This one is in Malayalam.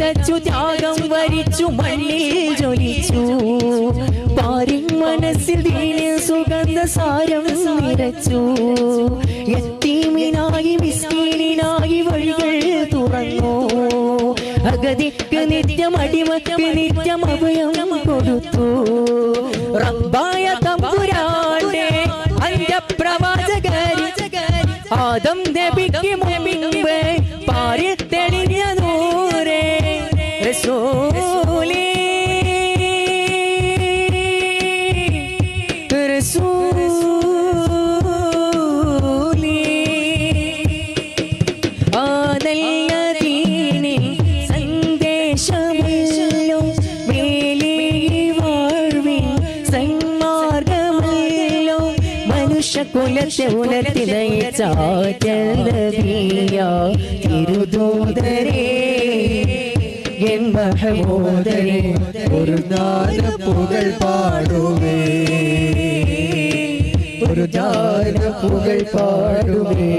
തികച്ചു ത്യാഗം വരിച്ചു മണ്ണിൽ ജ്വലിച്ചു പാരിൻ മനസ്സിൽ ദീനിൽ സുഗന്ധ സാരം നിറച്ചു യത്തീമിനായി മിസ്കീനിനായി വഴികൾ തുറന്നു അഗതിക്ക് നിത്യം അടിമക്ക് നിത്യം അഭയം കൊടുത്തു റബ്ബായ തമ്പുരാന്റെ അന്ത്യപ്രവാചകൻ ആദം നബിക്ക് മുമ്പേ പാരിൽ തെളിഞ്ഞ നൂറേ റസൂലേ റസൂലേ ആദല്ല ദീനിൻ സന്ദേശമല്ലോ മേലേ വാഴ്വിൻ സന്മാർഗമല്ലോ മനുഷ്യകുലത്തെ ഉണർത്തി നയിച്ച തിരുദൂതരേ എൻ മഹമൂദരേ ഒരു ദാന പുകൾ പാടുവേ ഒരു ദാന പുകൾ പാടുവേ